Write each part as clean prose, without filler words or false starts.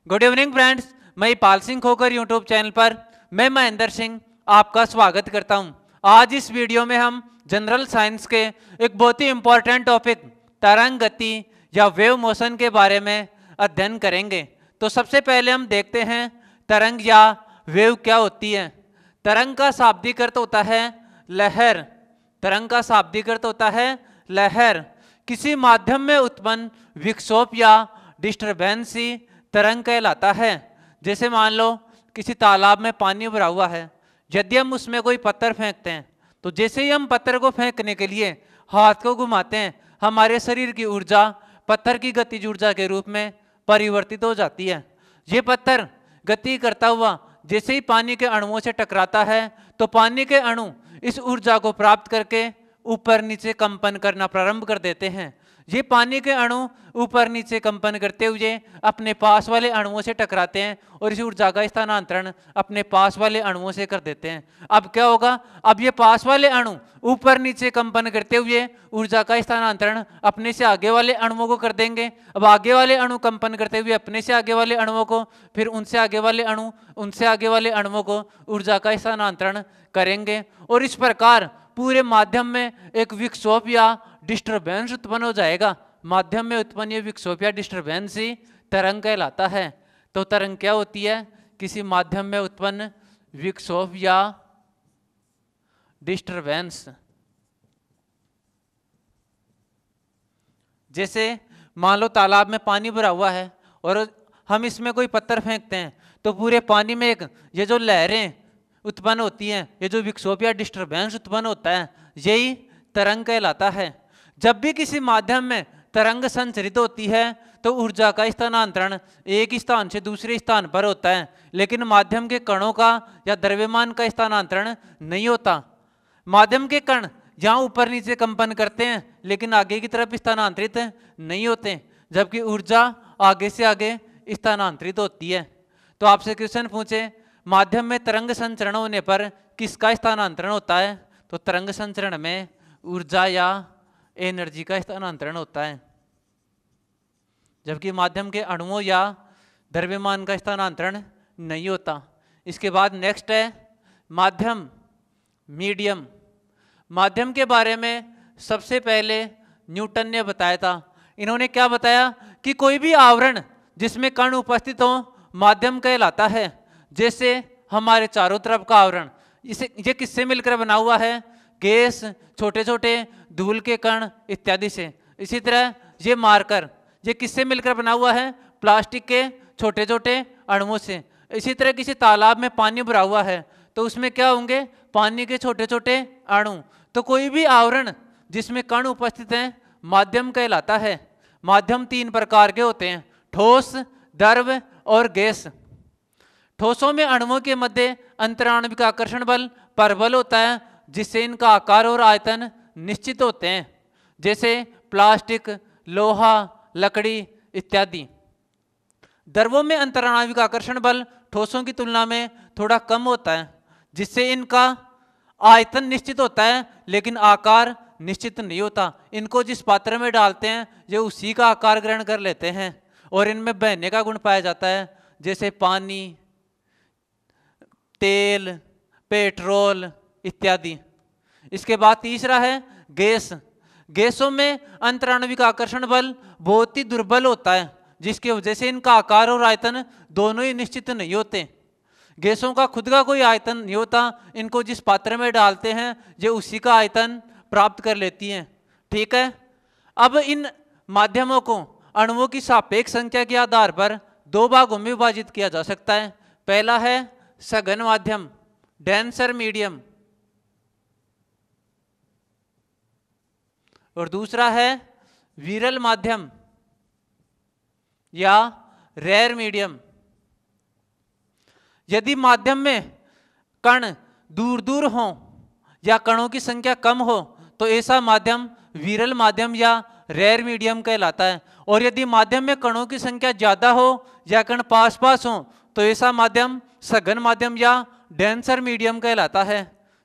Good evening friends, मैं पाल सिंह खोकर YouTube channel पर मैं महेंद्र सिंह आपका स्वागत करता हूं। आज इस वीडियो में हम जनरल साइंस के एक बहुत ही इंपॉर्टेंट टॉपिक तरंग गति या वेव मोशन के बारे में अध्ययन करेंगे। तो सबसे पहले हम देखते हैं तरंग या वेव क्या होती है। तरंग का शाब्दिक अर्थ होता है लहर। तरंग का शाब्दिक अर्थ होता है लहर। किसी माध्यम में उत्पन्न विक्षोभ या डिस्टरबेंस ही तरंग कहलाता है। जैसे मान लो किसी तालाब में पानी भरा हुआ है, यदि हम उसमें कोई पत्थर फेंकते हैं तो जैसे ही हम पत्थर को फेंकने के लिए हाथ को घुमाते हैं, हमारे शरीर की ऊर्जा पत्थर की गतिज ऊर्जा के रूप में परिवर्तित हो जाती है। ये पत्थर गति करता हुआ जैसे ही पानी के अणुओं से टकराता है तो पानी के अणु इस ऊर्जा को प्राप्त करके ऊपर नीचे कंपन करना प्रारंभ कर देते हैं। ये पानी के अणु ऊपर नीचे कंपन करते हुए अपने पास वाले अणुओं से टकराते हैं और इस ऊर्जा का स्थानांतरण अपने पास वाले अणुओं से कर देते हैं। अब क्या होगा, अब ये पास वाले अणु ऊपर नीचे कंपन करते हुए ऊर्जा का स्थानांतरण अपने से आगे वाले अणुओं को कर देंगे। अब आगे वाले अणु कंपन करते हुए अपने से आगे वाले अणुओं को, फिर उनसे आगे वाले अणु, उनसे आगे वाले अणुओं को ऊर्जा का स्थानांतरण करेंगे और इस प्रकार पूरे माध्यम में एक विक्षोभ या डिस्टरबेंस उत्पन्न हो जाएगा। माध्यम में उत्पन्न ये विक्षोभ या डिस्टरबेंस ही तरंग कहलाता है। तो तरंग क्या होती है? किसी माध्यम में उत्पन्न विक्षोभ या डिस्टरबेंस। जैसे मान लो तालाब में पानी भरा हुआ है और हम इसमें कोई पत्थर फेंकते हैं तो पूरे पानी में एक ये जो लहरें उत्पन्न होती हैं, ये जो विक्षोभ या डिस्टरबेंस उत्पन्न होता है, यही तरंग कहलाता है। जब भी किसी माध्यम में तरंग संचरित होती है तो ऊर्जा का स्थानांतरण एक स्थान से दूसरे स्थान पर होता है, लेकिन माध्यम के कणों का या द्रव्यमान का स्थानांतरण नहीं होता। माध्यम के कण जहाँ ऊपर नीचे कंपन करते हैं लेकिन आगे की तरफ स्थानांतरित नहीं होते, जबकि ऊर्जा आगे से आगे स्थानांतरित होती है। तो आपसे क्वेश्चन पूछे, माध्यम में तरंग संचरण होने पर किसका स्थानांतरण होता है? तो तरंग संचरण में ऊर्जा या एनर्जी का स्थानांतरण होता है, जबकि माध्यम के अणुओं या द्रव्यमान का स्थानांतरण नहीं होता। इसके बाद नेक्स्ट है माध्यम, मीडियम। माध्यम के बारे में सबसे पहले न्यूटन ने बताया था। इन्होंने क्या बताया कि कोई भी आवरण जिसमें कण उपस्थित हो माध्यम कहलाता है। जैसे हमारे चारों तरफ का आवरण, ये किससे मिलकर बना हुआ है? गैस, छोटे छोटे धूल के कण इत्यादि से। इसी तरह ये मार्कर, ये किससे मिलकर बना हुआ है? प्लास्टिक के छोटे छोटे अणुओं से। इसी तरह किसी तालाब में पानी भरा हुआ है तो उसमें क्या होंगे? पानी के छोटे छोटे अणु। तो कोई भी आवरण जिसमें कण उपस्थित हैं माध्यम कहलाता है। माध्यम तीन प्रकार के होते हैं, ठोस, द्रव और गैस। ठोसों में अणुओं के मध्य अंतराण्विक आकर्षण बल परबल होता है, जिससे इनका आकार और आयतन निश्चित होते हैं, जैसे प्लास्टिक, लोहा, लकड़ी इत्यादि। द्रवों में अंतराण्विक आकर्षण बल ठोसों की तुलना में थोड़ा कम होता है, जिससे इनका आयतन निश्चित होता है लेकिन आकार निश्चित नहीं होता। इनको जिस पात्र में डालते हैं ये उसी का आकार ग्रहण कर लेते हैं और इनमें बहने का गुण पाया जाता है, जैसे पानी, तेल, पेट्रोल इत्यादि। इसके बाद तीसरा है गैस। गैसों में अंतराण्विक आकर्षण बल बहुत ही दुर्बल होता है, जिसकी वजह से इनका आकार और आयतन दोनों ही निश्चित नहीं होते। गैसों का खुद का कोई आयतन नहीं होता, इनको जिस पात्र में डालते हैं ये उसी का आयतन प्राप्त कर लेती हैं। ठीक है, अब इन माध्यमों को अणुओं की सापेक्ष संख्या के आधार पर दो भागों में विभाजित किया जा सकता है। पहला है सघन माध्यम, डेंसर मीडियम, और दूसरा है विरल माध्यम या रेयर मीडियम। यदि माध्यम में कण दूर दूर हों या कणों की संख्या कम हो तो ऐसा माध्यम विरल माध्यम या रेयर मीडियम कहलाता है, और यदि माध्यम में कणों की संख्या ज्यादा हो या कण पास पास हो तो ऐसा माध्यम सघन माध्यम या डेंसर मीडियम कहलाता है।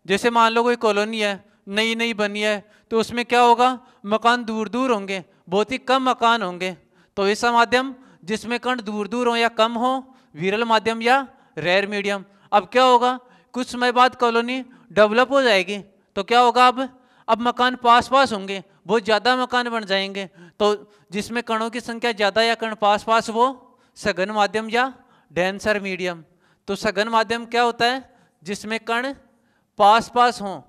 जैसे मान लो कोई कॉलोनी है, नई नई बनी है, तो उसमें क्या होगा? मकान दूर दूर होंगे, बहुत ही कम मकान होंगे, तो ऐसा माध्यम जिसमें कण दूर दूर हो या कम हो, विरल माध्यम या रेयर मीडियम। अब क्या होगा, कुछ समय बाद कॉलोनी डेवलप हो जाएगी तो क्या होगा, अब मकान पास पास होंगे, बहुत ज़्यादा मकान बन जाएंगे, तो जिसमें कणों की संख्या ज़्यादा या कण पास पास वो सघन माध्यम या डेंसर मीडियम। तो सघन माध्यम क्या होता है, जिसमें कण पास पास हों,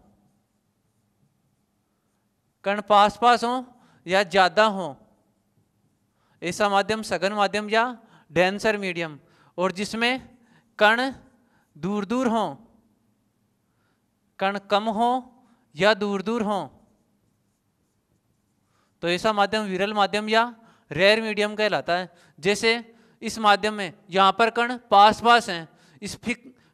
कण पास पास हों या ज़्यादा हों, ऐसा माध्यम सघन माध्यम या डेंसर मीडियम। और जिसमें कण दूर दूर हों, कण कम हो या दूर दूर हों, तो ऐसा माध्यम विरल माध्यम या रेयर मीडियम कहलाता है। जैसे इस माध्यम में यहाँ पर कण पास पास हैं, इस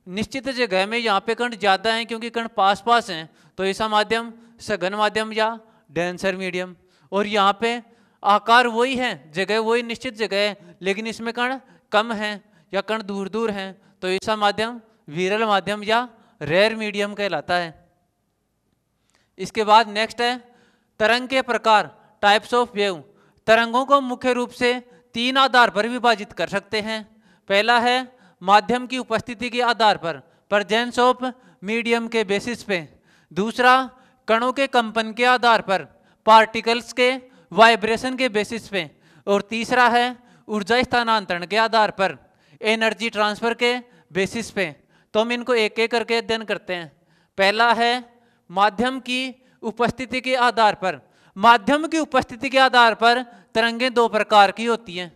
निश्चित जगह में यहाँ पे कण ज़्यादा हैं क्योंकि कण पास पास हैं, तो ऐसा माध्यम सघन माध्यम या डेंसर मीडियम। और यहाँ पे आकार वही है, जगह वही निश्चित जगह है, लेकिन इसमें कण कम हैं या कण दूर दूर हैं, तो ऐसा माध्यम विरल माध्यम या रेयर मीडियम कहलाता है। इसके बाद नेक्स्ट है तरंग के प्रकार, टाइप्स ऑफ वेव। तरंगों को मुख्य रूप से 3 आधार पर विभाजित कर सकते हैं। पहला है माध्यम की उपस्थिति के आधार पर, प्रेजेंस ऑफ मीडियम के बेसिस पे। दूसरा कणों के कंपन के आधार पर, पार्टिकल्स के वाइब्रेशन के बेसिस पे। और तीसरा है ऊर्जा स्थानांतरण के आधार पर, एनर्जी ट्रांसफर के बेसिस पे। तो हम इनको एक एक करके अध्ययन करते हैं। पहला है माध्यम की उपस्थिति के आधार पर। माध्यम की उपस्थिति के आधार पर तरंगें 2 प्रकार की होती हैं।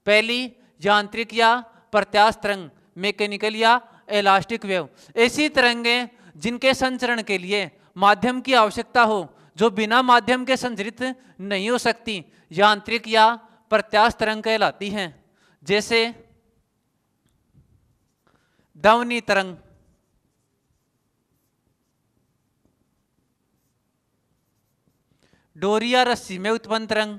पहली यांत्रिक या प्रत्यास्थ तरंग, मैकेनिकल या इलास्टिक वेव। ऐसी तरंगें जिनके संचरण के लिए माध्यम की आवश्यकता हो, जो बिना माध्यम के संचरित नहीं हो सकती, यांत्रिक या प्रत्यास्थ तरंग कहलाती हैं। जैसे ध्वनि तरंग, डोरी या रस्सी में उत्पन्न तरंग,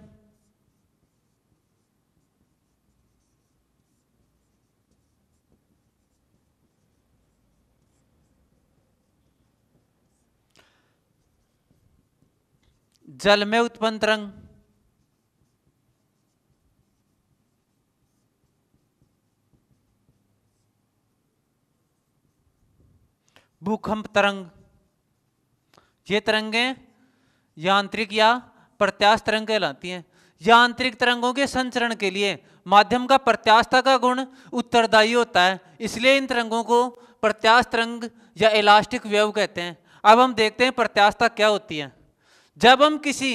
जल में उत्पन्न तरंग, भूकंप तरंग। ये तरंगें यांत्रिक या प्रत्यास्थ तरंग कहलाती हैं। यांत्रिक तरंगों के संचरण के लिए माध्यम का प्रत्यास्थता का गुण उत्तरदायी होता है, इसलिए इन तरंगों को प्रत्यास्थ तरंग या इलास्टिक वेव कहते हैं। अब हम देखते हैं प्रत्यास्थता क्या होती है। जब हम किसी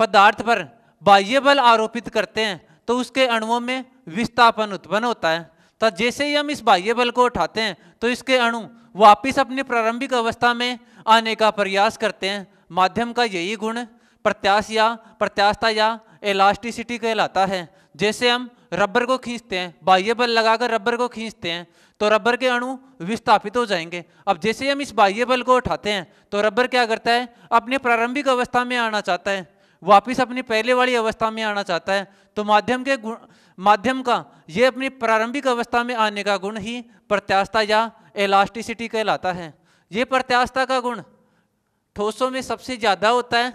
पदार्थ पर बाह्य बल आरोपित करते हैं तो उसके अणुओं में विस्थापन उत्पन्न होता है। तो जैसे ही हम इस बाह्य बल को उठाते हैं तो इसके अणु वापिस अपनी प्रारंभिक अवस्था में आने का प्रयास करते हैं। माध्यम का यही गुण प्रत्यास्थता या इलास्टिसिटी कहलाता है। जैसे हम रबर को खींचते हैं, बाह्य बल लगाकर रबर को खींचते हैं तो रबर के अणु विस्थापित हो जाएंगे। अब जैसे ही हम इस बाह्य बल को उठाते हैं तो रबर क्या करता है, अपने प्रारंभिक अवस्था में आना चाहता है, वापिस अपनी पहले वाली अवस्था में आना चाहता है। तो माध्यम का ये अपनी प्रारंभिक अवस्था में आने का गुण ही प्रत्यास्थता या इलास्टिसिटी कहलाता है। ये प्रत्यास्थता का गुण ठोसों में सबसे ज़्यादा होता है,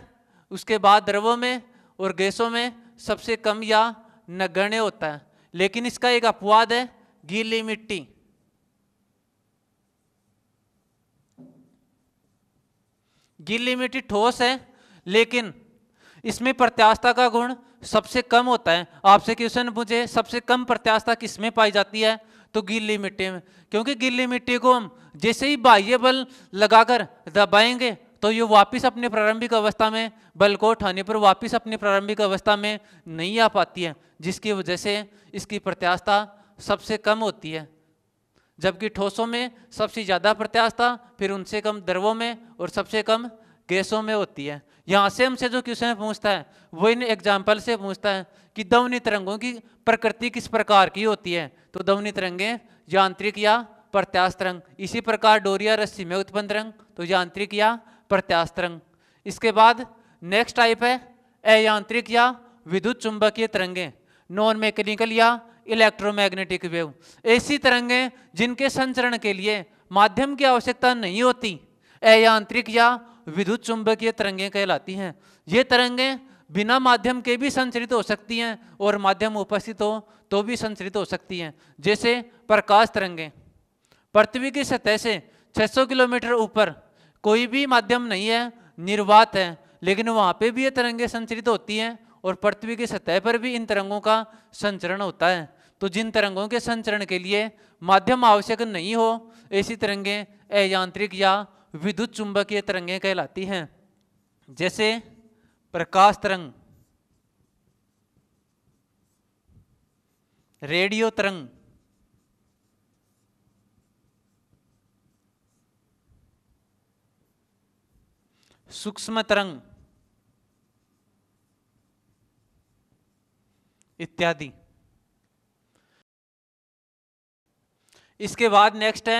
उसके बाद द्रवों में और गैसों में सबसे कम या नगण्य होता है। लेकिन इसका एक अपवाद है, गीली मिट्टी। गीली मिट्टी ठोस है लेकिन इसमें प्रत्यास्थता का गुण सबसे कम होता है। आपसे क्वेश्चन पूछे सबसे कम प्रत्यास्थता किसमें पाई जाती है, तो गीली मिट्टी में, क्योंकि गीली मिट्टी को हम जैसे ही बाह्य बल लगाकर दबाएंगे तो ये वापस अपने प्रारंभिक अवस्था में, बल को उठाने पर वापस अपनी प्रारंभिक अवस्था में नहीं आ पाती है, जिसकी वजह से इसकी प्रत्यास्थता सबसे कम होती है। जबकि ठोसों में सबसे ज़्यादा प्रत्यास्थता, फिर उनसे कम द्रवों में और सबसे कम गैसों में होती है। यहाँ से हमसे जो क्वेश्चन पूछता है वो इन एग्जाम्पल से पूछता है कि ध्वनि तरंगों की प्रकृति किस प्रकार की होती है, तो ध्वनि तरंगें यांत्रिक या प्रत्यास्थ तरंग। इसी प्रकार डोरी या रस्सी में उत्पन्न तरंग तो यांत्रिक या प्रत्यास्थ तरंग। इसके बाद नेक्स्ट टाइप है अयांत्रिक या विद्युत चुंबकीय तरंगें, नॉन मैकेनिकल या इलेक्ट्रोमैग्नेटिक वेव। ऐसी तरंगें जिनके संचरण के लिए माध्यम की आवश्यकता नहीं होती, अयांत्रिक या विद्युत चुंबकीय तरंगें कहलाती हैं। ये तरंगें बिना माध्यम के भी संचरित हो सकती हैं और माध्यम उपस्थित हो तो भी संचरित हो सकती हैं। जैसे प्रकाश तरंगें, पृथ्वी की सतह से 600 किलोमीटर ऊपर कोई भी माध्यम नहीं है, निर्वात है, लेकिन वहाँ पे भी ये तरंगें संचरित होती हैं और पृथ्वी की सतह पर भी इन तरंगों का संचरण होता है। तो जिन तरंगों के संचरण के लिए माध्यम आवश्यक नहीं हो, ऐसी तरंगें अयांत्रिक या विद्युत चुंबकीय तरंगें कहलाती हैं। जैसे प्रकाश तरंग, रेडियो तरंग, सूक्ष्म तरंग इत्यादि। इसके बाद नेक्स्ट है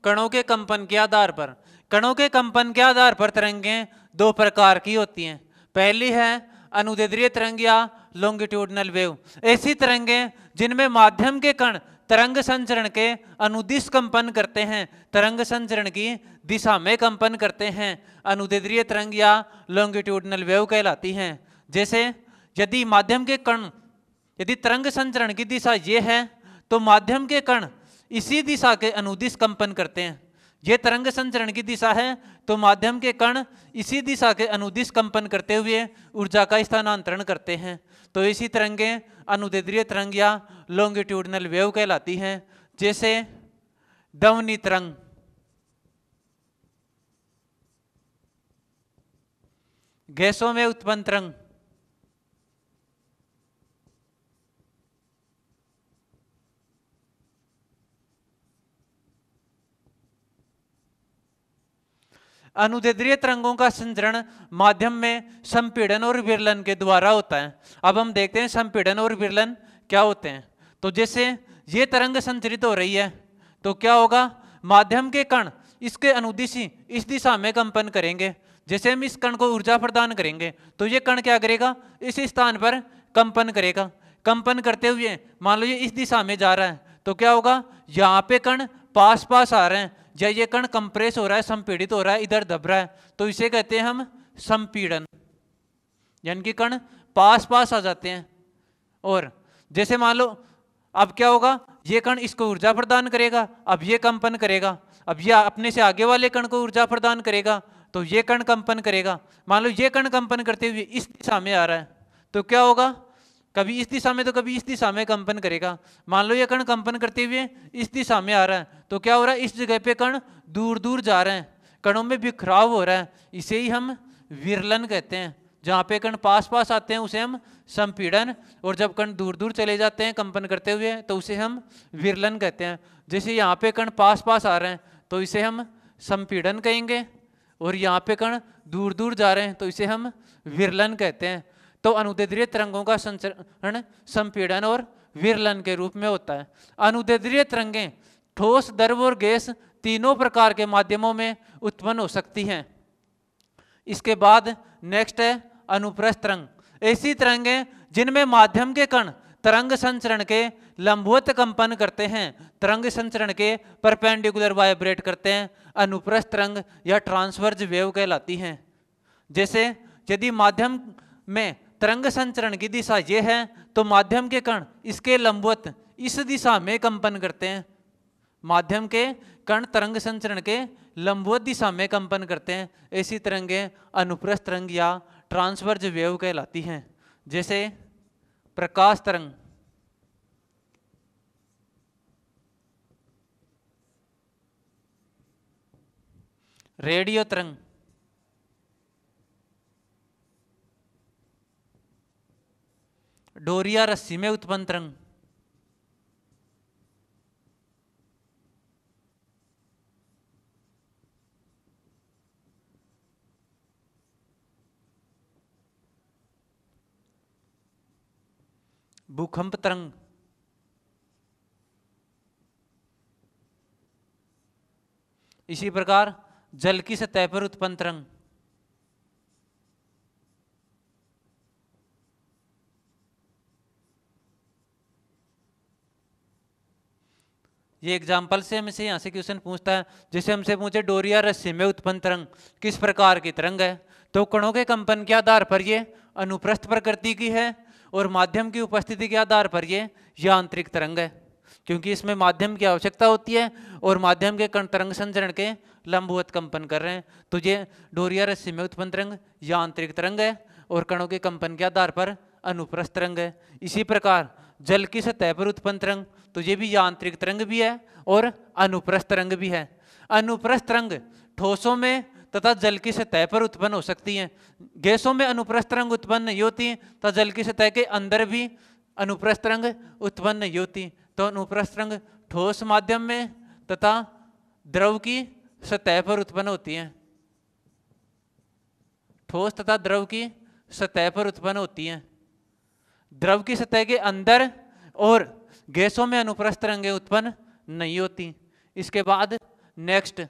कणों के कंपन के आधार पर। कणों के कंपन के आधार पर तरंगें दो प्रकार की होती हैं। पहली है अनुदैर्ध्य तरंग या लॉन्गिट्यूडनल वेव। ऐसी तरंगें जिनमें माध्यम के कण तरंग संचरण के अनुदिश कंपन करते हैं, तरंग संचरण की दिशा में कंपन करते हैं, अनुदैर्ध्य तरंग या लॉन्गिट्यूडनल वेव कहलाती हैं। जैसे यदि माध्यम के कण, यदि तरंग संचरण की दिशा ये है तो माध्यम के कण इसी दिशा के अनुदिश कंपन करते हैं। ये तरंग संचरण की दिशा है तो माध्यम के कण इसी दिशा के अनुदिश कंपन करते हुए ऊर्जा का स्थानांतरण करते हैं। तो इसी तरंगें अनुदैर्ध्य तरंग या लॉन्गिट्यूडनल वेव कहलाती हैं। जैसे ध्वनि तरंग, गैसों में उत्पन्न तरंग, अनुदैर्ध्य तरंगों का संचरण माध्यम में संपीड़न और विरलन के द्वारा होता है। अब हम देखते हैं संपीड़न और विरलन क्या होते हैं। तो जैसे ये तरंग संचरित हो रही है तो क्या होगा, माध्यम के कण इसके अनुदिशी इस दिशा में कंपन करेंगे। जैसे हम इस कण को ऊर्जा प्रदान करेंगे तो ये कण क्या करेगा, इस स्थान पर कंपन करेगा। कंपन करते हुए मान लो ये इस दिशा में जा रहा है तो क्या होगा, यहाँ पे कण पास पास आ रहे हैं या ये कण कंप्रेस हो रहा है, संपीड़ित हो रहा है, इधर दब रहा है, तो इसे कहते हैं हम संपीड़न, यानी कि कण पास पास आ जाते हैं। और जैसे मान लो अब क्या होगा, ये कण इसको ऊर्जा प्रदान करेगा, अब ये कंपन करेगा, अब ये अपने से आगे वाले कण को ऊर्जा प्रदान करेगा तो ये कण कंपन करेगा। मान लो ये कण कंपन करते हुए इस दिशा में आ रहा है तो क्या होगा, कभी इस दिशा में तो कभी इस दिशा में कंपन करेगा। मान लो ये कण कंपन करते हुए इस दिशा में आ रहा है तो क्या हो रहा है, इस जगह पे कण दूर दूर जा रहे हैं, कणों में बिखराव हो रहा है, इसे ही हम विरलन कहते हैं। जहाँ पे कण पास पास आते हैं उसे हम संपीड़न, और जब कण दूर दूर चले जाते हैं कंपन करते हुए तो उसे हम विरलन कहते हैं। जैसे यहाँ पे कण पास पास आ रहे हैं तो इसे हम संपीड़न कहेंगे, और यहाँ पे कण दूर दूर जा रहे हैं तो इसे हम विरलन कहते हैं। तो अनुदैर्ध्य तरंगों का संचरण संपीड़न और विरलन के रूप में होता है। अनुदैर्ध्य तरंगें ठोस, द्रव और गैस तीनों प्रकार के माध्यमों में उत्पन्न हो सकती हैं। इसके बाद नेक्स्ट है अनुप्रस्थ तरंग। ऐसी तरंगें जिनमें माध्यम के कण तरंग संचरण के लंबवत कंपन करते हैं, तरंग संचरण के परपेंडिकुलर वाइब्रेट करते हैं, अनुप्रस्थ तरंग या ट्रांसवर्ज वेव कहलाती हैं। जैसे यदि माध्यम में तरंग संचरण की दिशा ये है तो माध्यम के कण इसके लंबवत इस दिशा में कंपन करते हैं। माध्यम के कण तरंग संचरण के लंबवत दिशा में कंपन करते हैं। ऐसी तरंगें अनुप्रस्थ तरंग या ट्रांसवर्ज वेव कहलाती हैं। जैसे प्रकाश तरंग, रेडियो तरंग, डोरिया रस्सी में उत्पन्न तरंग, भूकंप तरंग, इसी प्रकार जल की सतह पर उत्पन्न तरंग। ये एग्जाम्पल से हमसे यहाँ से क्वेश्चन पूछता है, जैसे हमसे पूछे डोरिया रस्सी में उत्पन्न तरंग किस प्रकार की तरंग है, तो कणों के कंपन के आधार पर ये अनुप्रस्थ प्रकृति की है और माध्यम की उपस्थिति के आधार पर ये यांत्रिक तरंग है, क्योंकि इसमें माध्यम की आवश्यकता होती है और माध्यम के कण तरंग संचरण के लंबवत कंपन कर रहे हैं। तो ये डोरिया रस्सी में उत्पन्न तरंग यांत्रिक तरंग है और कणों के कंपन के आधार पर अनुप्रस्थ तरंग है। इसी प्रकार जल की सतह पर उत्पन्न तरंग, तो ये भी यांत्रिक तरंग भी है और अनुप्रस्थ तरंग भी है। अनुप्रस्थ तरंग ठोसों में तथा जल की सतह पर उत्पन्न हो सकती हैं। गैसों में अनुप्रस्थ तरंग उत्पन्न नहीं होती तथा जल की सतह के अंदर भी अनुप्रस्थ तरंग उत्पन्न नहीं होती। तो अनुप्रस्थ तरंग ठोस माध्यम में तथा द्रव की सतह पर उत्पन्न होती हैं। ठोस तथा द्रव की सतह पर उत्पन्न होती हैं। द्रव की सतह के अंदर और गैसों में अनुप्रस्थ तरंगें उत्पन्न नहीं होती। इसके बाद नेक्स्ट,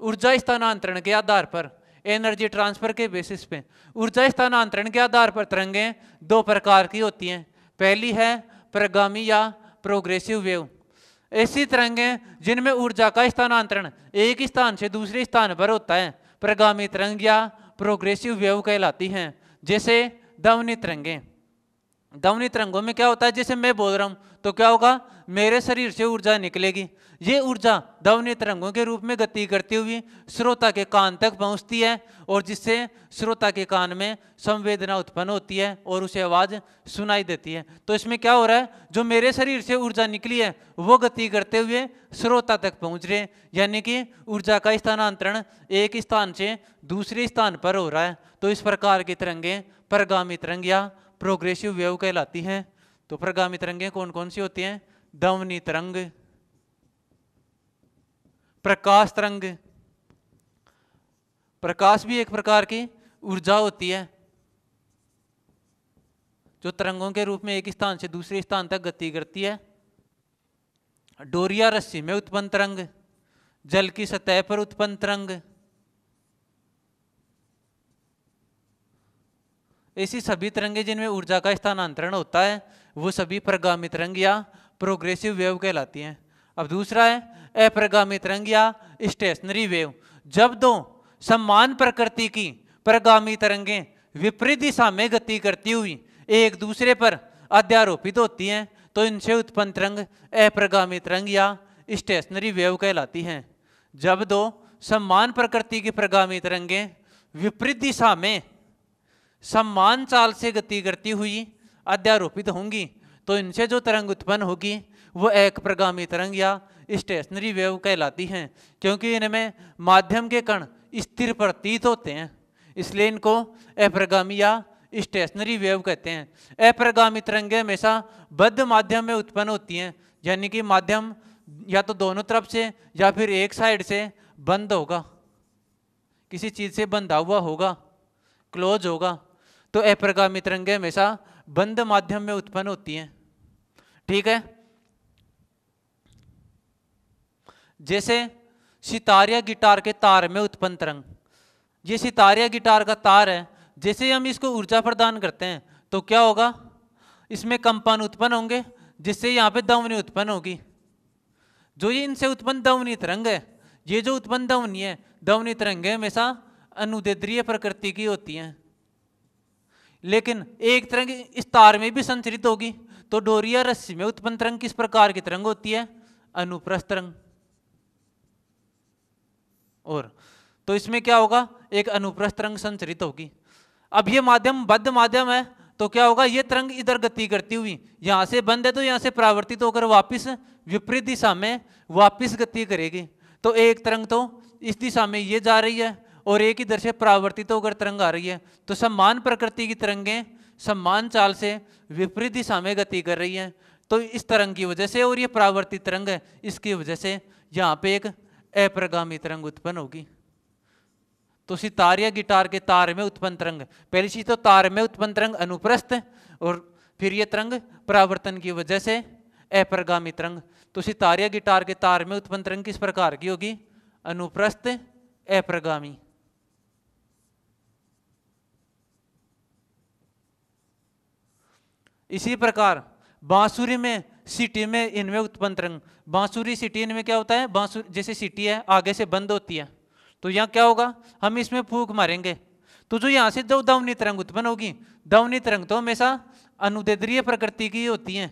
ऊर्जा स्थानांतरण के आधार पर, एनर्जी ट्रांसफर के बेसिस पे ऊर्जा स्थानांतरण के आधार पर तरंगें दो प्रकार की होती हैं। पहली है प्रगामी या प्रोग्रेसिव वेव। ऐसी तरंगें जिनमें ऊर्जा का स्थानांतरण एक स्थान से दूसरे स्थान पर होता है प्रगामी तरंग या प्रोग्रेसिव वेव कहलाती हैं। जैसे ध्वनि तरंगें। ध्वनि तरंगों में क्या होता है, जैसे मैं बोल रहा हूं तो क्या होगा, मेरे शरीर से ऊर्जा निकलेगी। ये ऊर्जा ध्वनि तरंगों के रूप में गति करती हुई श्रोता के कान तक पहुंचती है और जिससे श्रोता के कान में संवेदना उत्पन्न होती है और उसे आवाज सुनाई देती है। तो इसमें क्या हो रहा है, जो मेरे शरीर से ऊर्जा निकली है वो गति करते हुए श्रोता तक पहुंच रहे, यानी कि ऊर्जा का स्थानांतरण एक स्थान से दूसरे स्थान पर हो रहा है। तो इस प्रकार की तरंगें प्रगामी तरंग या प्रोग्रेसिव वेव कहलाती हैं। तो प्रगामी तरंगें कौन कौन सी होती हैं, ध्वनि तरंग, प्रकाश तरंग। प्रकाश भी एक प्रकार की ऊर्जा होती है जो तरंगों के रूप में एक स्थान से दूसरे स्थान तक गति करती है। डोरिया रस्सी में उत्पन्न तरंग, जल की सतह पर उत्पन्न तरंग, ऐसी सभी तरंगें जिनमें ऊर्जा का स्थानांतरण होता है वो सभी प्रगामी तरंग या प्रोग्रेसिव वेव कहलाती हैं। अब दूसरा है अप्रगामी तरंग या स्टेशनरी वेव। जब दो समान प्रकृति की प्रगामी तरंगें विपरीत दिशा में गति करती हुई एक दूसरे पर अध्यारोपित होती हैं तो इनसे उत्पन्न तरंग अप्रगामी तरंग या स्टेशनरी वेव कहलाती हैं। जब दो समान प्रकृति की प्रगामी तरंगें विपरीत दिशा में समान चाल से गति करती हुई अध्यारोपित होंगी तो इनसे जो तरंग उत्पन्न होगी वो एक प्रगामी तरंग या स्टेशनरी वेव कहलाती हैं, क्योंकि इनमें माध्यम के कण स्थिर प्रतीत होते हैं, इसलिए इनको अप्रगामी या स्टेशनरी वेव कहते हैं। अप्रगामी तरंगें हमेशा बद्ध माध्यम में उत्पन्न होती हैं, यानी कि माध्यम या तो दोनों तरफ से या फिर एक साइड से बंद होगा, किसी चीज से बंधा हुआ होगा, क्लोज होगा। तो अप्रगामी तरंगें हमेशा बंद माध्यम में उत्पन्न होती हैं। ठीक है, जैसे सितार या गिटार के तार में उत्पन्न तरंग। ये सितार या गिटार का तार है, जैसे हम इसको ऊर्जा प्रदान करते हैं तो क्या होगा, इसमें कंपन उत्पन्न होंगे जिससे यहाँ पे ध्वनि उत्पन्न होगी। जो ये इनसे उत्पन्न ध्वनि तरंग है, ये जो उत्पन्न ध्वनि है, ध्वनि तरंगें हमेशा अनुदैर्ध्य प्रकृति की होती हैं, लेकिन एक तरंग इस तार में भी संचरित होगी। तो डोरी या रस्सी में उत्पन्न तरंग किस प्रकार की तरंग होती है, अनुप्रस्थ तरंग। और तो इसमें क्या होगा, एक अनुप्रस्थ तरंग संचरित होगी। अब ये माध्यम बद्ध माध्यम है तो क्या होगा, ये तरंग इधर गति करती हुई यहां से बंद है तो यहां से परावर्तित होकर वापस विपरीत दिशा में वापस गति करेगी। तो एक तरंग तो इस दिशा में ये जा रही है और एक इधर से परावर्तित होकर तरंग आ रही है। तो समान प्रकृति की तरंगें समान चाल से विपरीत दिशा में गति कर रही हैं। तो इस तरंग की वजह से, और ये परावर्तित तरंग है, इसकी वजह से यहाँ पे एक अप्रगामी तरंग उत्पन्न होगी। तो सितार या गिटार के तार में उत्पन्न तरंग, पहली चीज तो तार में उत्पन्न तरंग अनुप्रस्थ, और फिर ये तरंग परावर्तन की वजह से अप्रगामी तरंग। तो सितार या गिटार के तार में उत्पन्न तरंग किस प्रकार की होगी, अनुप्रस्थ अप्रगामी। इसी प्रकार बांसुरी में, सीटी में, इनमें उत्पन्न तरंग, बांसुरी सीटी, इनमें क्या होता है, बांसुरी जैसे सीटी है आगे से बंद होती है तो यहाँ क्या होगा, हम इसमें फूंक मारेंगे तो जो यहाँ से जो ध्वनि तरंग उत्पन्न होगी, ध्वनि तरंग तो हमेशा अनुदैर्ध्य प्रकृति की होती है,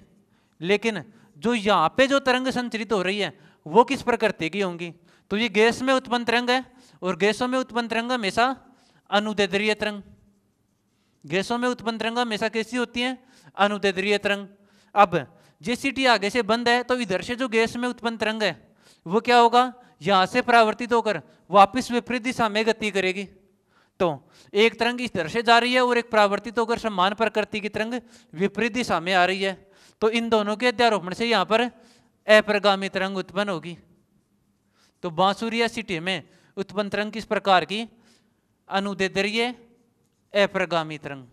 लेकिन जो यहाँ पे जो तरंग संचरित हो रही है वो किस प्रकृति की होंगी? तो ये गैस में उत्पन्न तरंग है, और गैसों में उत्पन्न तरंग हमेशा अनुदैर्ध्य तरंग। गैसों में उत्पन्न तरंग हमेशा कैसी होती है? अनुदैर्ध्य तरंग। अब जेसीटी आगे से बंद है, तो इधर से जो गैस में उत्पन्न तरंग है वो क्या होगा? यहां से परावर्तित होकर वापस विपरीत दिशा में गति करेगी। तो एक तरंग इस तरह से जा रही है और एक परावर्तित होकर समान प्रकृति की तरंग विपरीत दिशा में आ रही है। तो इन दोनों के अध्यारोपण से यहाँ पर अप्रगामी तरंग उत्पन्न होगी। तो बांसुरी या सीटी में उत्पन्न तरंग किस प्रकार की? अनुदैर्ध्य अप्रगामी तरंग।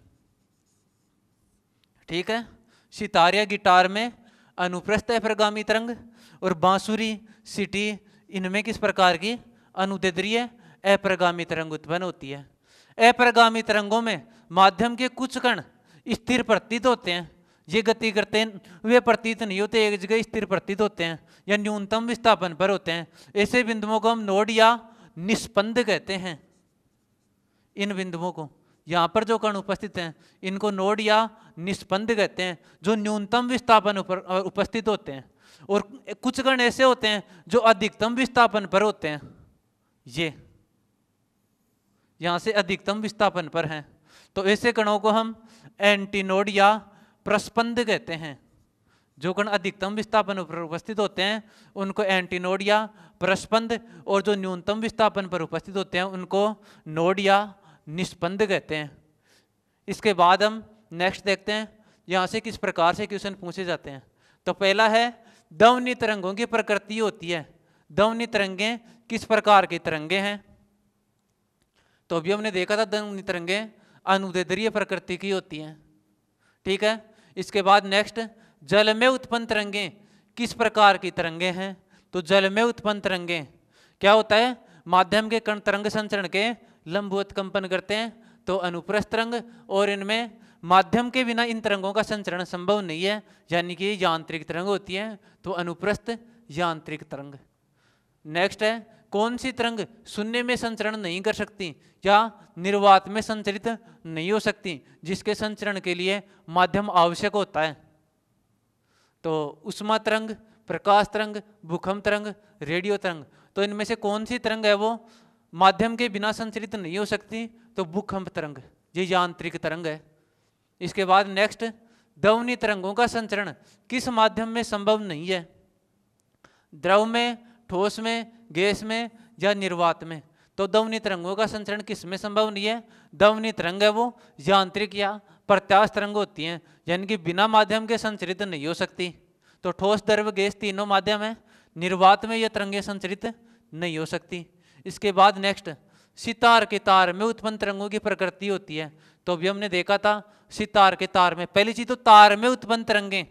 ठीक है। सितार या गिटार में अनुप्रस्थ अप्रगामी तरंग, और बांसुरी, सीटी, इनमें किस प्रकार की? अनुदैर्ध्य अप्रगामी तरंग उत्पन्न होती है। अप्रगामी तरंगों में माध्यम के कुछ कण स्थिर प्रतीत होते हैं, ये गति करते हैं, वे प्रतीत नहीं होते, एक जगह स्थिर प्रतीत होते हैं या न्यूनतम विस्थापन पर होते हैं। ऐसे बिंदुओं को हम नोड या निस्पंद कहते हैं। इन बिंदुओं को, यहाँ पर जो कण उपस्थित हैं इनको नोड या निस्पंद कहते हैं, जो न्यूनतम विस्थापन पर उपस्थित होते हैं। और कुछ कण ऐसे होते हैं जो अधिकतम विस्थापन पर होते हैं, ये यहाँ से अधिकतम विस्थापन पर हैं। तो ऐसे कणों को हम एंटीनोड या प्रस्पंद कहते हैं। जो कण अधिकतम विस्थापन पर उपस्थित होते हैं उनको एंटीनोड या प्रस्पंद, और जो न्यूनतम विस्थापन पर उपस्थित होते हैं उनको नोड या निस्पंद कहते हैं। इसके बाद हम नेक्स्ट देखते हैं यहाँ से किस प्रकार से क्वेश्चन पूछे जाते हैं। तो पहला है, ध्वनि तरंगों की प्रकृति होती है। ध्वनि तरंगें किस प्रकार की तरंगें हैं? तो अभी हमने देखा था ध्वनि तरंगें अनुदैर्ध्य प्रकृति की होती हैं। ठीक है। इसके बाद नेक्स्ट, जल में उत्पन्न तरंगें किस प्रकार की तरंगें हैं? तो जल में उत्पन्न तरंगें क्या होता है? माध्यम के कण तरंग संचरण के लंबवत कंपन करते हैं, तो अनुप्रस्थ तरंग, और इनमें माध्यम के बिना इन तरंगों का संचरण संभव नहीं है, यानी कि यांत्रिक तरंग होती है, तो अनुप्रस्थ यांत्रिक तरंग। नेक्स्ट है, कौन सी तरंग शून्य में संचरण नहीं कर सकती या निर्वात में संचरित नहीं हो सकती, जिसके संचरण के लिए माध्यम आवश्यक होता है? तो उष्मा तरंग, प्रकाश तरंग, भूकंप तरंग, रेडियो तरंग। तो इनमें से कौन सी तरंग है वो माध्यम के बिना संचरित नहीं हो सकती? तो भूकंप तरंग, ये यांत्रिक तरंग है। इसके बाद नेक्स्ट, ध्वनि तरंगों का संचरण किस माध्यम में संभव नहीं है? द्रव में, ठोस में, गैस में या निर्वात में? तो ध्वनि तरंगों का संचरण किस में संभव नहीं है? ध्वनि तरंग है वो यांत्रिक या प्रत्यास्थ तरंग होती हैं, यानी कि बिना माध्यम के संचरित नहीं हो सकती। तो ठोस, द्रव, गैस तीनों माध्यम है, निर्वात में यह तरंगें संचरित नहीं हो सकती। इसके बाद नेक्स्ट, सितार के तार में उत्पन्न तरंगों की प्रकृति होती है। तो अभी हमने देखा था सितार के तार में पहली चीज तो तार में उत्पन्न तरंगें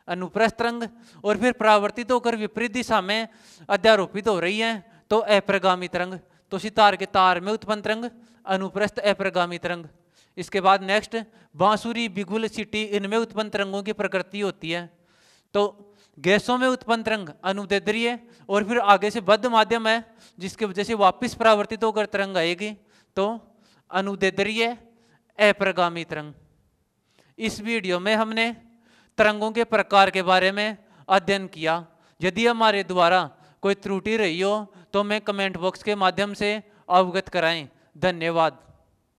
अनुप्रस्थ तरंग, और फिर परावर्तित होकर विपरीत दिशा में अध्यारोपित हो रही है, तो अप्रगामी तरंग। तो सितार के तार में उत्पन्न तरंग अनुप्रस्थ अप्रगामी तरंग। इसके बाद नेक्स्ट, बांसुरी, बिगुल, सीटी, इनमें उत्पन्न तरंगों की प्रकृति होती है। तो गैसों में उत्पन्न तरंग अनुदैर्ध्य, और फिर आगे से बद्ध माध्यम है जिसके वजह से वापस परावर्तित होकर तरंग आएगी, तो अनुदैर्ध्य अप्रगामी तरंग। इस वीडियो में हमने तरंगों के प्रकार के बारे में अध्ययन किया। यदि हमारे द्वारा कोई त्रुटि रही हो तो हमें कमेंट बॉक्स के माध्यम से अवगत कराएं। धन्यवाद।